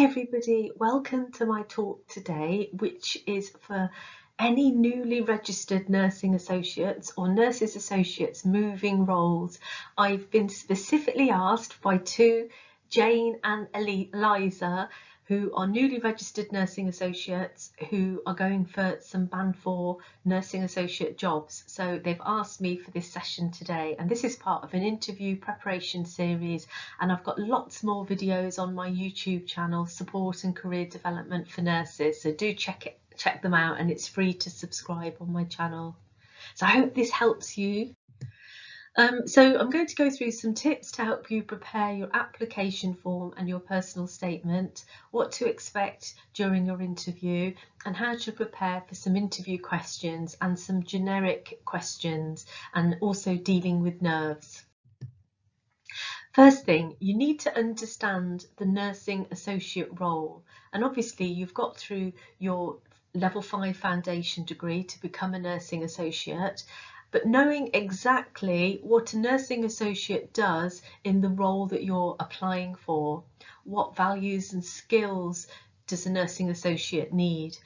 everybody, welcome to my talk today, which is for any newly registered nursing associates or nurses associates moving roles. I've been specifically asked by two, Jane and Eliza, who are newly registered nursing associates who are going for some Band 4 nursing associate jobs. So they've asked me for this session today, and this is part of an interview preparation series, and I've got lots more videos on my YouTube channel, Support and Career Development for Nurses, so do check them out, and it's free to subscribe on my channel. So I hope this helps you. So I'm going to go through some tips to help you prepare your application form and your personal statement, what to expect during your interview, and how to prepare for some interview questions and some generic questions, and also dealing with nerves. First thing, you need to understand the nursing associate role, and obviously you've got through your level 5 foundation degree to become a nursing associate. But knowing exactly what a nursing associate does in the role that you're applying for, what values and skills does a nursing associate need,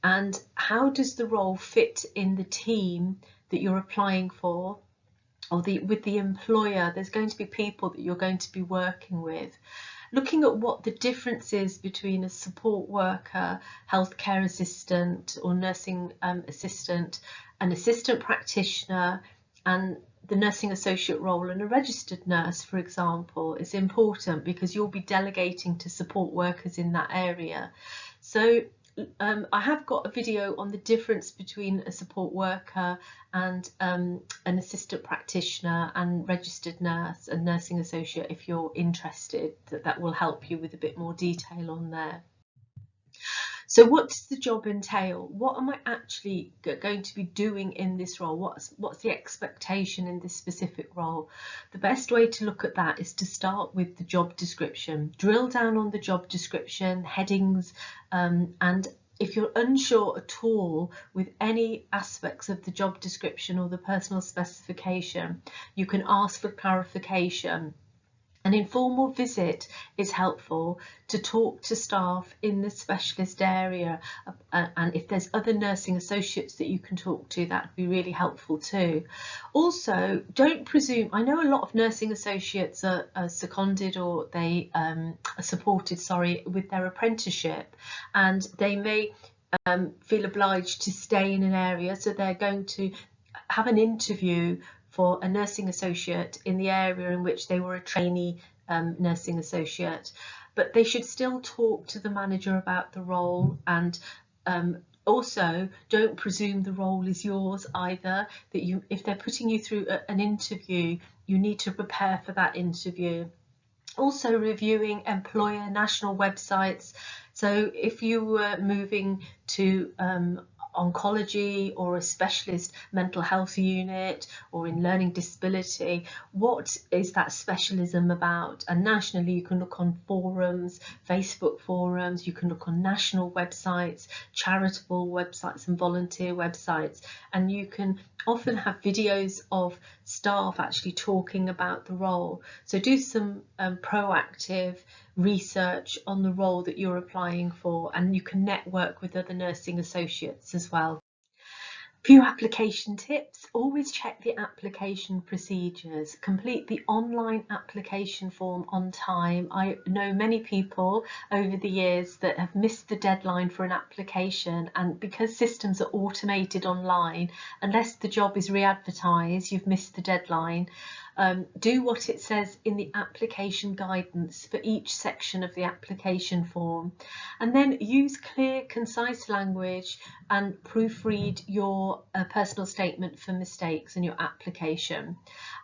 and how does the role fit in the team that you're applying for, or with the employer. There's going to be people that you're going to be working with. Looking at what the difference is between a support worker, healthcare assistant or nursing assistant, an assistant practitioner, and the nursing associate role, and a registered nurse, for example, is important because you'll be delegating to support workers in that area. So I have got a video on the difference between a support worker and an assistant practitioner and registered nurse and nursing associate. If you're interested, that will help you with a bit more detail on there. So what does the job entail? What am I actually going to be doing in this role? What's the expectation in this specific role? The best way to look at that is to start with the job description. Drill down on the job description, headings, and if you're unsure at all with any aspects of the job description or the personal specification, you can ask for clarification. An informal visit is helpful to talk to staff in the specialist area, and if there's other nursing associates that you can talk to, that would be really helpful too. Also, don't presume, I know a lot of nursing associates are seconded, or they are supported, with their apprenticeship, and they may feel obliged to stay in an area, so they're going to have an interview for a nursing associate in the area in which they were a trainee nursing associate, but they should still talk to the manager about the role, and also don't presume the role is yours either. That if they're putting you through an interview, you need to prepare for that interview. Also reviewing employer national websites. So if you were moving to oncology or a specialist mental health unit, or in learning disability, what is that specialism about? And nationally, you can look on forums, Facebook forums, you can look on national websites, charitable websites and volunteer websites, and you can often have videos of staff actually talking about the role. So do some proactive research on the role that you're applying for, and you can network with other nursing associates as well. Few application tips. Always check the application procedures. Complete the online application form on time. I know many people over the years that have missed the deadline for an application, and because systems are automated online, unless the job is re-advertised, you've missed the deadline. Do what it says in the application guidance for each section of the application form, and then use clear, concise language and proofread your personal statement for mistakes in your application,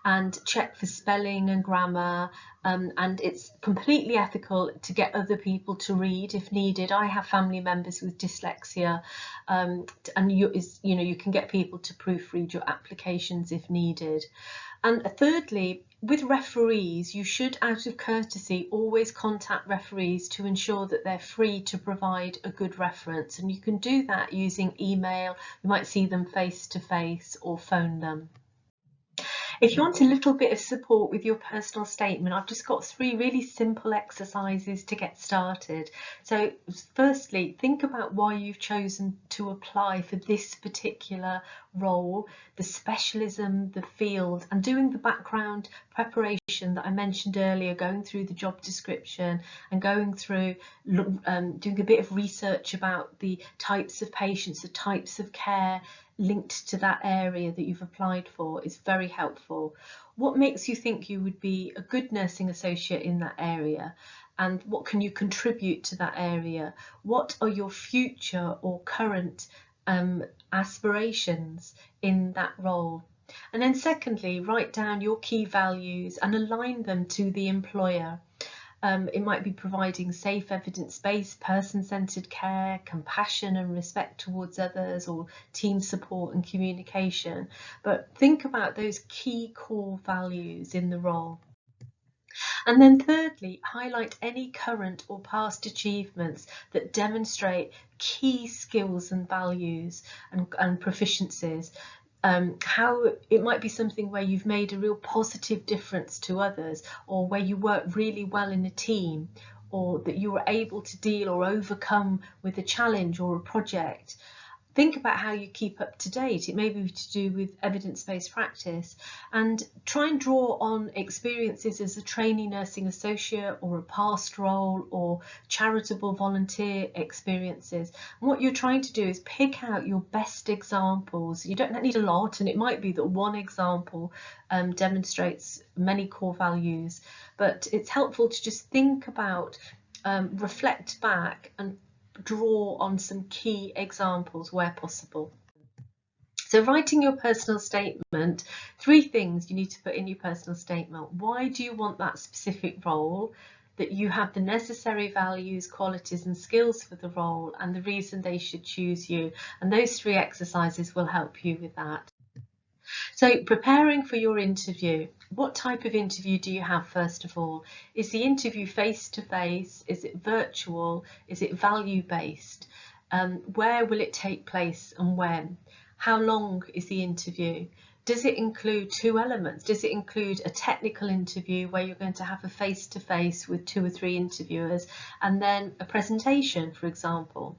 and check for spelling and grammar, and it's completely ethical to get other people to read if needed. I have family members with dyslexia, and you can get people to proofread your applications if needed. And thirdly, with referees, you should, out of courtesy, always contact referees to ensure that they're free to provide a good reference. And you can do that using email. You might see them face to face or phone them. If you want a little bit of support with your personal statement, I've just got 3 really simple exercises to get started. So firstly, think about why you've chosen to apply for this particular role, the specialism, the field, and doing the background preparation that I mentioned earlier, going through the job description and going through doing a bit of research about the types of patients, the types of care linked to that area that you've applied for is very helpful. What makes you think you would be a good nursing associate in that area? And what can you contribute to that area? What are your future or current aspirations in that role? And then secondly, write down your key values and align them to the employer. It might be providing safe, evidence-based, person-centred care, compassion and respect towards others, or team support and communication. But think about those key core values in the role. And then thirdly, highlight any current or past achievements that demonstrate key skills and values and proficiencies. How it might be something where you've made a real positive difference to others, or where you work really well in a team, or that you were able to deal or overcome with a challenge or a project. Think about how you keep up to date. It may be to do with evidence-based practice, and try and draw on experiences as a trainee nursing associate or a past role or charitable volunteer experiences. And what you're trying to do is pick out your best examples. You don't need a lot, and it might be that one example demonstrates many core values, but it's helpful to just think about, reflect back and draw on some key examples where possible. So writing your personal statement, 3 things you need to put in your personal statement. Why do you want that specific role? That you have the necessary values, qualities and skills for the role, and the reason they should choose you. And those 3 exercises will help you with that. So preparing for your interview, what type of interview do you have first of all? Is the interview face-to-face? Is it virtual? Is it value-based? Where will it take place and when? How long is the interview? Does it include 2 elements? Does it include a technical interview where you're going to have a face-to-face with 2 or 3 interviewers, and then a presentation, for example?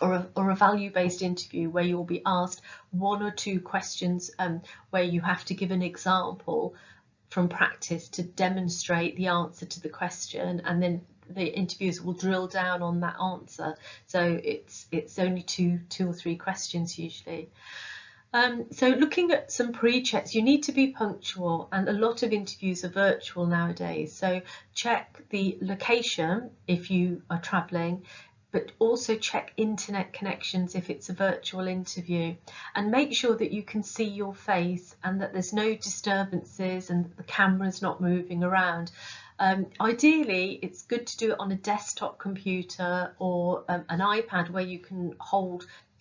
Or a value-based interview where you'll be asked 1 or 2 questions where you have to give an example from practice to demonstrate the answer to the question, and then the interviewers will drill down on that answer. So it's only two or 3 questions usually. So looking at some pre-checks, you need to be punctual, and a lot of interviews are virtual nowadays. So check the location if you are travelling, but also check internet connections if it's a virtual interview, and make sure that you can see your face and that there's no disturbances and the camera's not moving around. Ideally, it's good to do it on a desktop computer or an iPad where you can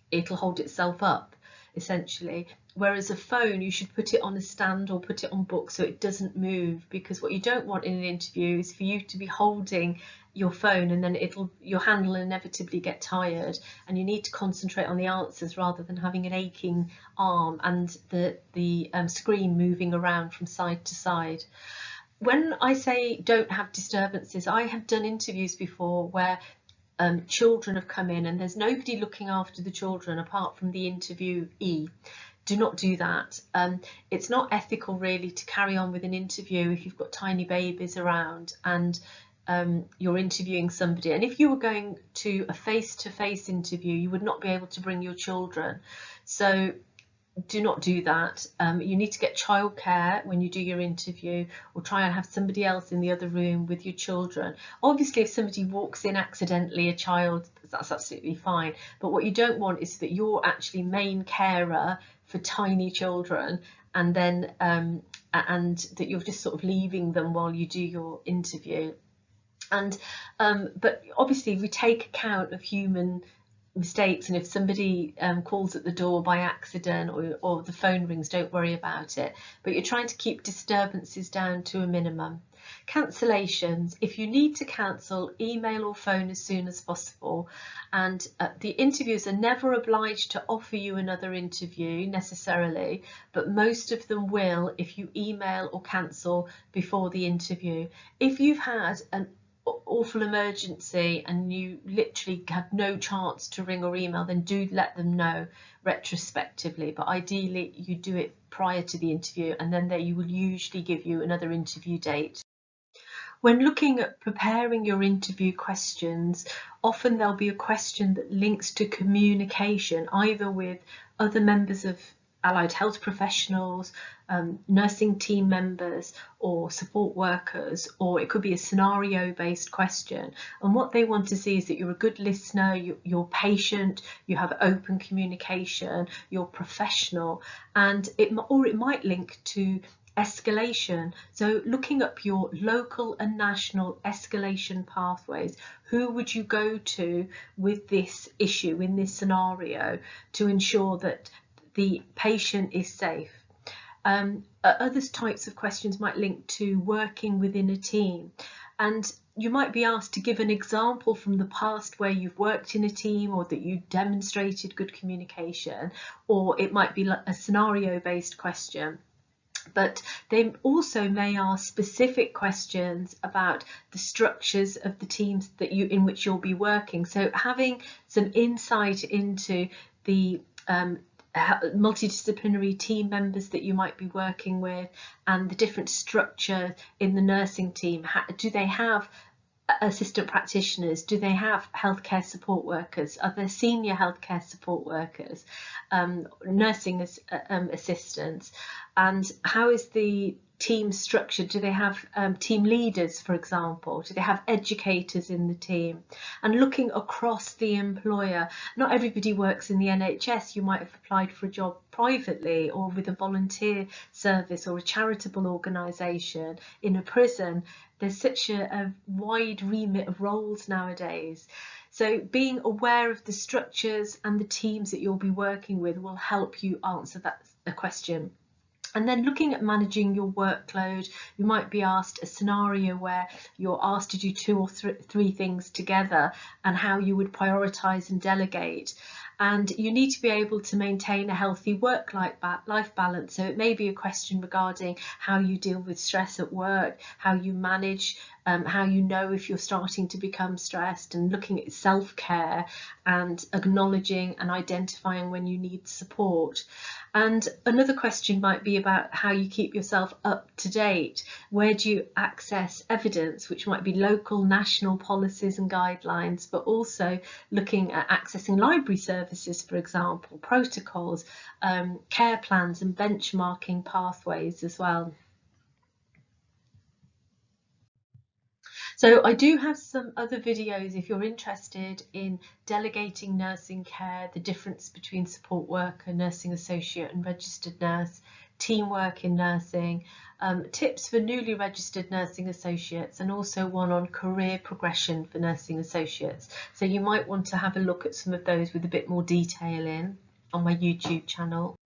it'll hold itself up essentially. Whereas a phone, you should put it on a stand or put it on book so it doesn't move, because what you don't want in an interview is for you to be holding your phone and then your hand will inevitably get tired, and you need to concentrate on the answers rather than having an aching arm and the screen moving around from side to side. When I say don't have disturbances, I have done interviews before where children have come in and there's nobody looking after the children apart from the interviewee. Do not do that. It's not ethical really to carry on with an interview if you've got tiny babies around and you're interviewing somebody. And if you were going to a face-to-face interview, you would not be able to bring your children. So do not do that. You need to get childcare when you do your interview, or try and have somebody else in the other room with your children. Obviously, if somebody walks in accidentally, a child, that's absolutely fine. But what you don't want is that you're actually main carer for tiny children, and then and that you're just sort of leaving them while you do your interview. And but obviously we take account of human mistakes, and if somebody calls at the door by accident or the phone rings, don't worry about it, but you're trying to keep disturbances down to a minimum. Cancellations, if you need to cancel, email or phone as soon as possible, and the interviewers are never obliged to offer you another interview necessarily, but most of them will if you email or cancel before the interview. If you've had an awful emergency and you literally had no chance to ring or email, then do let them know retrospectively, but ideally you do it prior to the interview, and then you will usually give you another interview date. When looking at preparing your interview questions, often there'll be a question that links to communication, either with other members of allied health professionals, nursing team members or support workers, or it could be a scenario-based question. And what they want to see is that you're a good listener, you're patient, you have open communication, you're professional, and it might link to escalation. So looking up your local and national escalation pathways, who would you go to with this issue in this scenario to ensure that the patient is safe? Other types of questions might link to working within a team, and you might be asked to give an example from the past where you've worked in a team or that you demonstrated good communication, or it might be a scenario-based question. But they also may ask specific questions about the structures of the teams in which you'll be working. So having some insight into the multidisciplinary team members that you might be working with and the different structure in the nursing team. Do they have assistant practitioners? Do they have healthcare support workers? Are there senior healthcare support workers, nursing assistants? And how is the team structured? Do they have team leaders, for example? Do they have educators in the team? And looking across the employer, not everybody works in the NHS. You might have applied for a job privately or with a volunteer service or a charitable organisation, in a prison. There's such a wide remit of roles nowadays. So being aware of the structures and the teams that you'll be working with will help you answer that question. And then looking at managing your workload, you might be asked a scenario where you're asked to do 2 or 3 things together and how you would prioritise and delegate. And you need to be able to maintain a healthy work-life balance. So it may be a question regarding how you deal with stress at work, how you manage, how you know if you're starting to become stressed, and looking at self-care and acknowledging and identifying when you need support. And another question might be about how you keep yourself up to date. Where do you access evidence, which might be local, national policies and guidelines, but also looking at accessing library services, for example, protocols, care plans and benchmarking pathways as well. So I do have some other videos if you're interested in delegating nursing care, the difference between support worker, nursing associate and registered nurse, teamwork in nursing, tips for newly registered nursing associates, and also one on career progression for nursing associates. So you might want to have a look at some of those with a bit more detail in on my YouTube channel.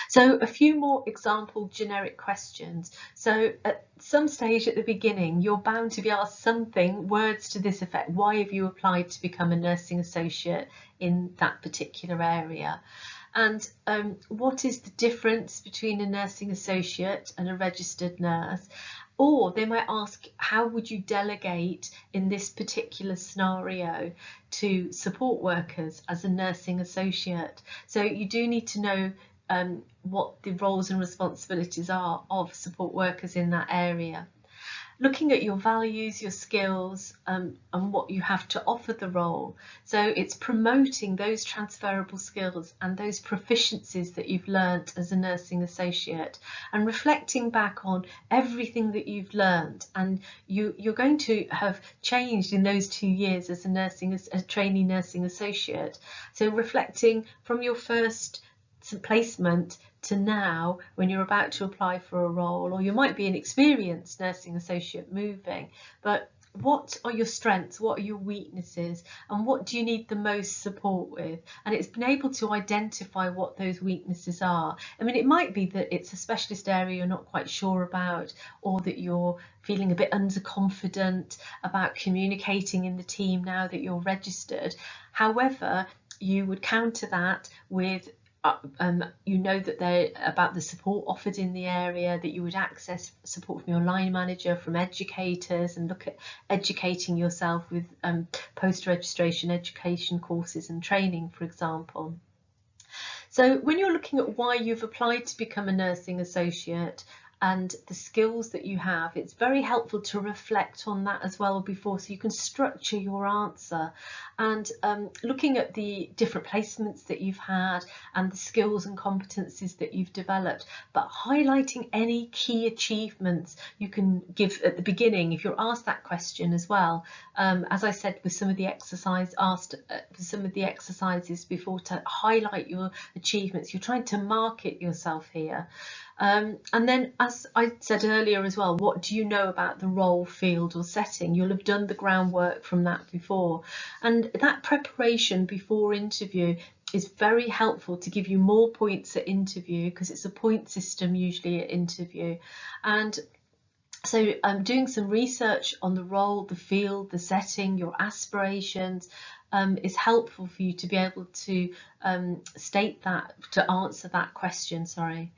So a few more example generic questions. So at some stage at the beginning, you're bound to be asked something, words to this effect. Why have you applied to become a nursing associate in that particular area? And what is the difference between a nursing associate and a registered nurse? Or they might ask, how would you delegate in this particular scenario to support workers as a nursing associate? So you do need to know what the roles and responsibilities are of support workers in that area. Looking at your values, your skills, and what you have to offer the role. So it's promoting those transferable skills and those proficiencies that you've learnt as a nursing associate, and reflecting back on everything that you've learnt. And you're going to have changed in those 2 years as a trainee nursing associate. So reflecting from your first placement to now, when you're about to apply for a role, or you might be an experienced nursing associate moving, but what are your strengths, what are your weaknesses, and what do you need the most support with? And it's been able to identify what those weaknesses are. I mean, it might be that it's a specialist area you're not quite sure about, or that you're feeling a bit underconfident about communicating in the team now that you're registered. However, you would counter that with you know that they're about the support offered in the area, that you would access support from your line manager, from educators, and look at educating yourself with post-registration education courses and training, for example. So when you're looking at why you've applied to become a nursing associate and the skills that you have, it's very helpful to reflect on that as well before, so you can structure your answer. And looking at the different placements that you've had and the skills and competencies that you've developed, but highlighting any key achievements you can give at the beginning if you're asked that question as well. As I said, with some of the exercises before, to highlight your achievements, you're trying to market yourself here. And then, as I said earlier as well, what do you know about the role, field or setting? You'll have done the groundwork from that before. And that preparation before interview is very helpful to give you more points at interview, because it's a point system usually at interview. And so doing some research on the role, the field, the setting, your aspirations, is helpful for you to be able to state that, to answer that question, sorry.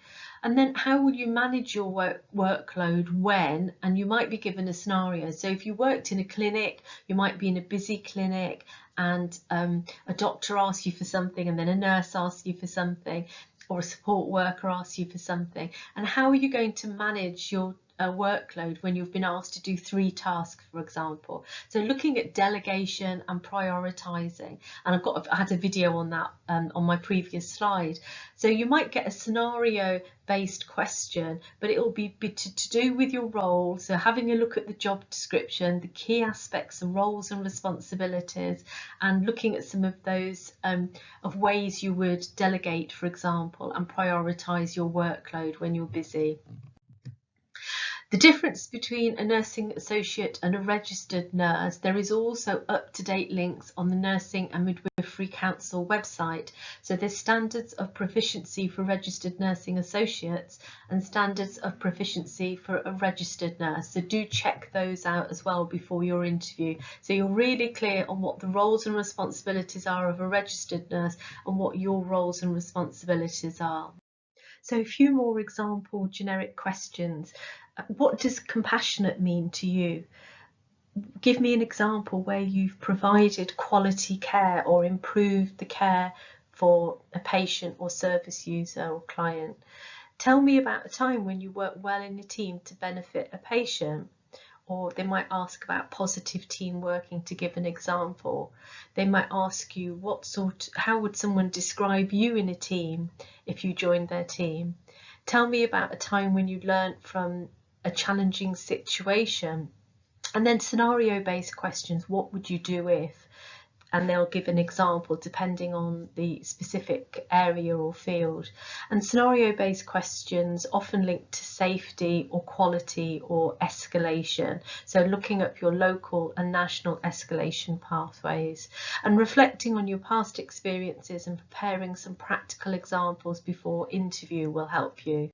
And then how will you manage your workload when, and you might be given a scenario. So if you worked in a clinic, you might be in a busy clinic and a doctor asks you for something, and then a nurse asks you for something, or a support worker asks you for something. And how are you going to manage your workload when you've been asked to do 3 tasks, for example? So looking at delegation and prioritizing, and I had a video on that on my previous slide. So you might get a scenario based question, but it will be to do with your role. So having a look at the job description, the key aspects of roles and responsibilities, and looking at some of those of ways you would delegate, for example, and prioritize your workload when you're busy. The difference between a nursing associate and a registered nurse, there is also up-to-date links on the Nursing and Midwifery Council website. So there's standards of proficiency for registered nursing associates and standards of proficiency for a registered nurse. So do check those out as well before your interview, so you're really clear on what the roles and responsibilities are of a registered nurse and what your roles and responsibilities are. So a few more example generic questions. What does compassionate mean to you? Give me an example where you've provided quality care or improved the care for a patient or service user or client. Tell me about a time when you worked well in a team to benefit a patient. Or they might ask about positive team working, to give an example. They might ask you how would someone describe you in a team if you joined their team? Tell me about a time when you learned from a challenging situation. And then scenario-based questions, what would you do if? And they'll give an example depending on the specific area or field. And scenario-based questions often linked to safety or quality or escalation. So looking at your local and national escalation pathways and reflecting on your past experiences and preparing some practical examples before interview will help you.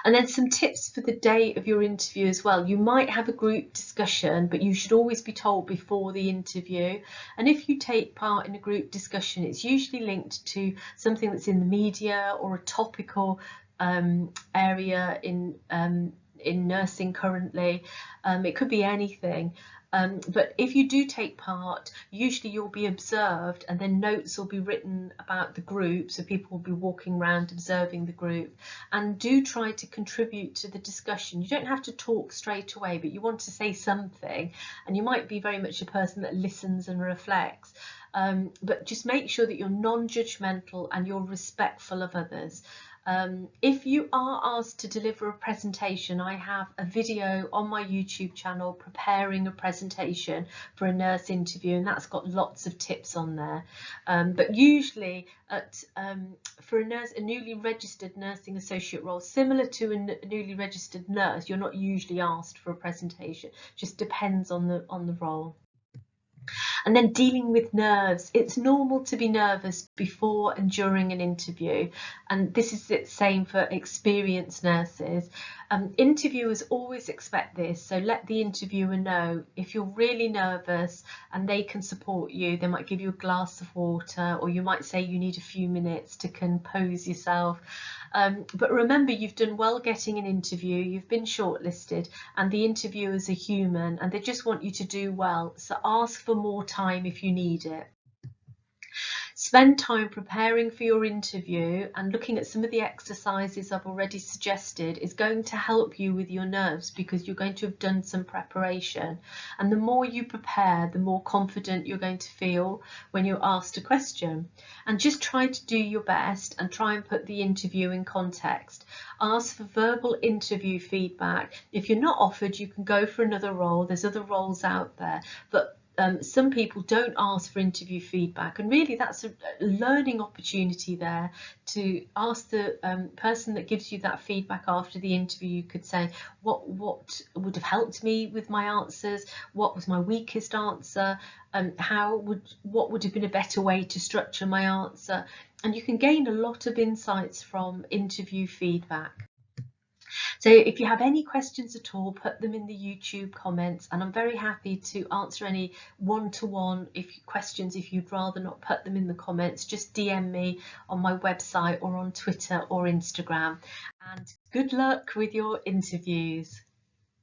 And then some tips for the day of your interview as well. You might have a group discussion, but you should always be told before the interview. And if you take part in a group discussion, it's usually linked to something that's in the media or a topical area in nursing currently. It could be anything. But if you do take part, usually you'll be observed, and then notes will be written about the group, so people will be walking around observing the group. And do try to contribute to the discussion. You don't have to talk straight away, but you want to say something, and you might be very much a person that listens and reflects. but just make sure that you're non-judgmental and you're respectful of others. If you are asked to deliver a presentation, I have a video on my YouTube channel preparing a presentation for a nurse interview, and that's got lots of tips on there. But usually for a newly registered nursing associate role, similar to a newly registered nurse, you're not usually asked for a presentation. Just depends on the role. And then dealing with nerves. It's normal to be nervous before and during an interview, and this is the same for experienced nurses. Interviewers always expect this, so let the interviewer know. If you're really nervous and they can support you, they might give you a glass of water, or you might say you need a few minutes to compose yourself. But remember, you've done well getting an interview, you've been shortlisted, and the interviewers are human and they just want you to do well. So ask for more time if you need it. Spend time preparing for your interview, and looking at some of the exercises I've already suggested is going to help you with your nerves, because you're going to have done some preparation. And the more you prepare, the more confident you're going to feel when you're asked a question. And just try to do your best and try and put the interview in context. Ask for verbal interview feedback. If you're not offered, you can go for another role. There's other roles out there, but some people don't ask for interview feedback, and really that's a learning opportunity there to ask the person that gives you that feedback after the interview. You could say, what would have helped me with my answers? What was my weakest answer? What would have been a better way to structure my answer? And you can gain a lot of insights from interview feedback. So if you have any questions at all, put them in the YouTube comments, and I'm very happy to answer any one-to-one questions. If you'd rather not put them in the comments, just DM me on my website or on Twitter or Instagram. And good luck with your interviews.